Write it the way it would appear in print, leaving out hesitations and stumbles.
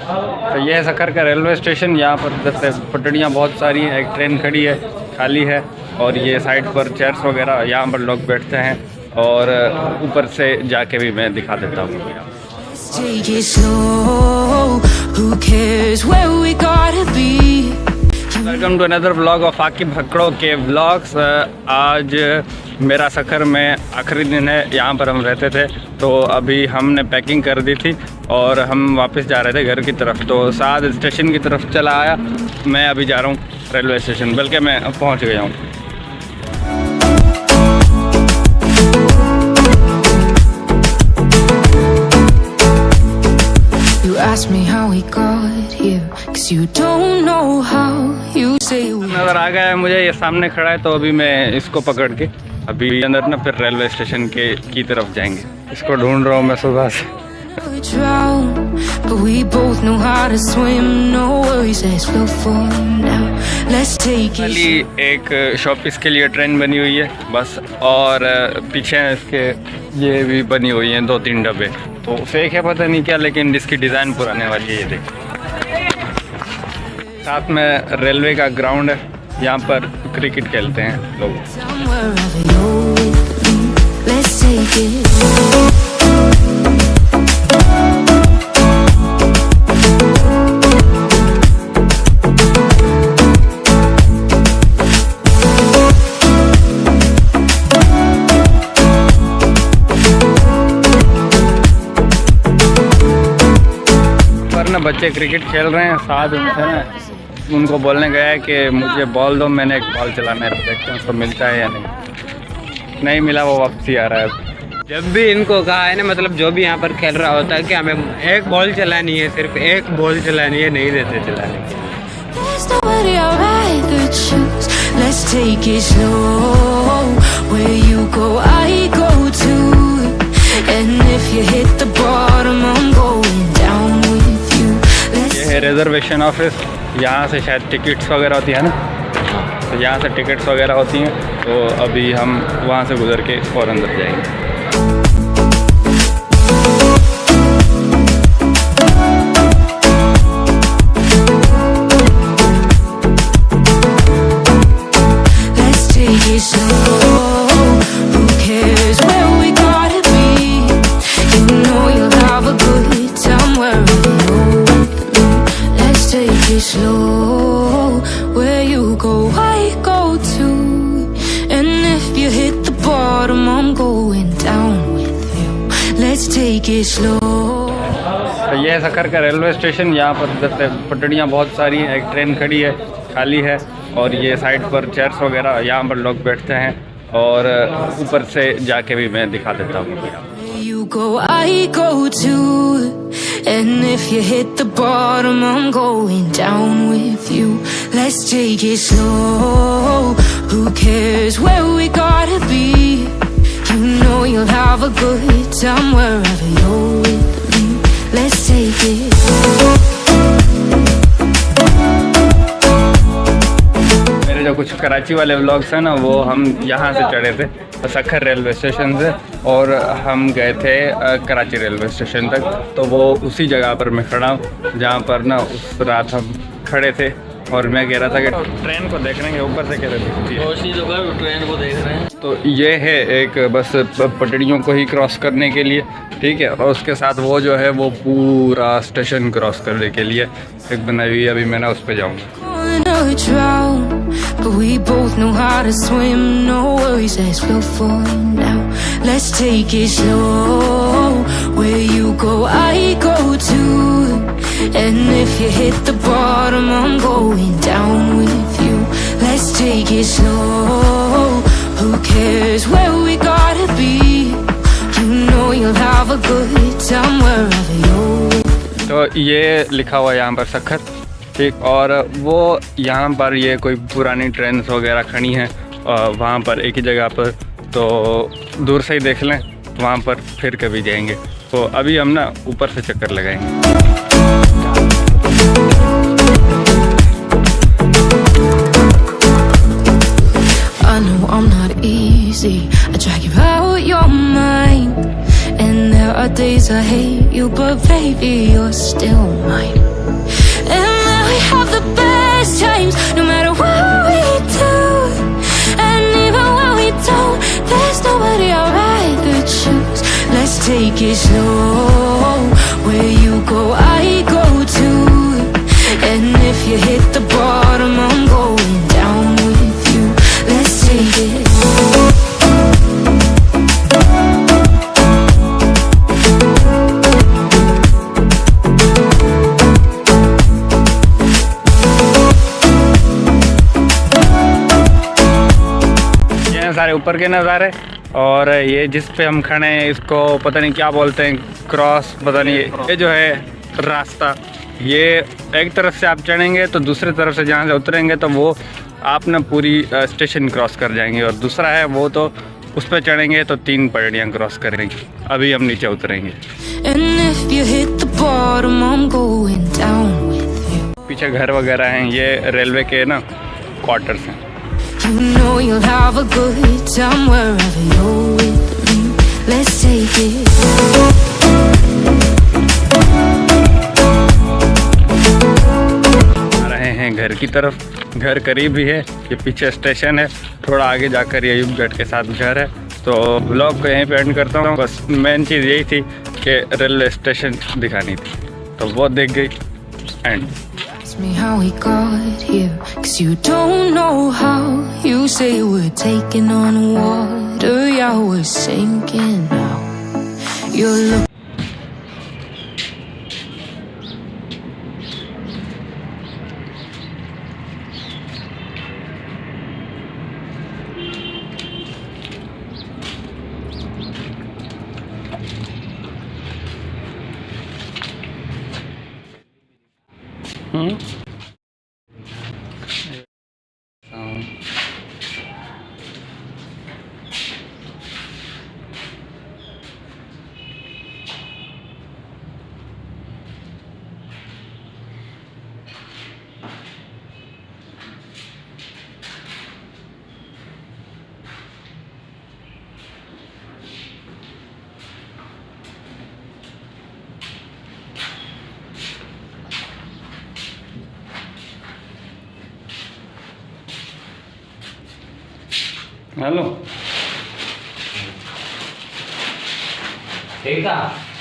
तो ये है सखर का रेलवे स्टेशन। यहाँ पर जैसे पटड़ियाँ बहुत सारी हैं, एक ट्रेन खड़ी है, खाली है, और ये साइड पर चेयर्स वगैरह यहाँ पर लोग बैठते हैं, और ऊपर से जाके भी मैं दिखा देता हूँ। Welcome to another vlog of Aqib भक्कड़ों के व्लॉग्स। आज मेरा सखर में आखिरी दिन है, यहाँ पर हम रहते थे, तो अभी हमने पैकिंग कर दी थी और हम वापस जा रहे थे घर की तरफ। तो साथ स्टेशन की तरफ चला आया, मैं अभी जा रहा हूँ रेलवे स्टेशन, बल्कि मैं पहुँच गया हूँ। नज़र आ गया है मुझे, ये सामने खड़ा है, तो अभी मैं इसको पकड़ के अभी अंदर ना फिर रेलवे स्टेशन की तरफ जाएंगे। इसको ढूंढ रहा हूँ मैं सुबह से। एक शॉपिस के लिए ट्रेन बनी हुई है बस, और पीछे इसके ये भी बनी हुई है 2-3 डब्बे, तो फेक है पता नहीं क्या, लेकिन इसकी डिज़ाइन पुराने वाली है। ये देखो, साथ में रेलवे का ग्राउंड है, यहाँ पर क्रिकेट खेलते हैं लोग। बच्चे क्रिकेट खेल रहे हैं, साथ में उनको बोलने गया है कि मुझे बॉल दो, मैंने एक बॉल चलाना है, देखते हैं उसको मिलता है या नहीं मिला, वो वापसी आ रहा है। जब भी इनको कहा है ना, मतलब जो भी यहाँ पर खेल रहा होता है कि हमें एक बॉल चलानी है, सिर्फ एक बॉल चलानी है, नहीं देते चलाने। रिजर्वेशन ऑफिस, यहाँ से शायद टिकट्स वगैरह होती है ना, तो यहाँ से टिकट्स वगैरह होती हैं, तो अभी हम वहाँ से गुजर के और अंदर जाएंगे। तो ये है सखर का रेलवे स्टेशन। यहाँ पर जैसे पटड़ियाँ बहुत सारी हैं, एक ट्रेन खड़ी है, खाली है, और ये साइड पर चेयर्स वगैरह यहाँ पर लोग बैठते हैं, और ऊपर से जाके भी मैं दिखा देता हूँ। You know you'll have a good time wherever you're with me. Let's take it. मेरे जो कुछ कराची वाले व्लॉग्स हैं ना, वो हम यहाँ से चढ़े थे सखर रेलवे स्टेशन से, और हम गए थे कराची रेलवे स्टेशन तक। तो वो उसी जगह पर मैं खड़ा हूँ जहाँ पर ना उस रात हम खड़े थे, और मैं कह रहा था कि ट्रेन को देख रहे हैं, ऊपर से कैसे दिखती है, ट्रेन को देख रहे हैं। तो ये है एक बस पटड़ियों को ही क्रॉस करने के लिए, ठीक है, और उसके साथ वो जो है वो पूरा स्टेशन क्रॉस करने के लिए एक बनाई हुई है। अभी मैं ना उस पर जाऊँगा। And if you hit the bottom, I'm going down with you. Let's take it slow. Who cares where we gotta be? You know you'll have a good time wherever you're with me. तो ये लिखा हुआ है यहाँ पर सखर, ठीक, और वो यहाँ पर ये कोई पुरानी ट्रेन वगैरह खड़ी हैं वहाँ पर एक ही जगह पर, तो दूर से ही देख लें, वहाँ पर फिर कभी जाएंगे। तो अभी हम ना ऊपर से चक्कर लगाएंगे। I know I'm not easy, I drag you out your mind, and there are days I hate you, but baby you're still mine. best times, no matter what we do. And even when we don't, there's nobody I'd rather choose. Let's take it slow. Where you go, I go too. And if you hit the bottom, I'm going down with you. Let's take it. सारे ऊपर के नज़ारे, और ये जिस पे हम खड़े हैं इसको पता नहीं क्या बोलते हैं, क्रॉस पता नहीं। ये जो है रास्ता, ये एक तरफ से आप चढ़ेंगे तो दूसरी तरफ से जहाँ से उतरेंगे तो वो आप ना पूरी स्टेशन क्रॉस कर जाएंगे, और दूसरा है वो तो उस पर चढ़ेंगे तो 3 पटड़ियाँ क्रॉस करेंगे। अभी हम नीचे उतरेंगे। पीछे घर वगैरह हैं, ये रेलवे के ना क्वार्टर्स हैं। You know you'll have a good time wherever you're with me. Let's take it. आ रहे हैं घर की तरफ, घर करीब ही है, ये पीछे स्टेशन है, थोड़ा आगे जाकर ये युगगढ़ के साथ घर है। तो ब्लॉग को यहीं पे एंड करता हूँ। बस मेन चीज़ यही थी कि रेलवे स्टेशन दिखानी थी, तो वो देख गई and. Me how we got here, 'cause you don't know how. You say we're taking on water, yeah, we're sinking now. You're looking. Hello, ठीक है।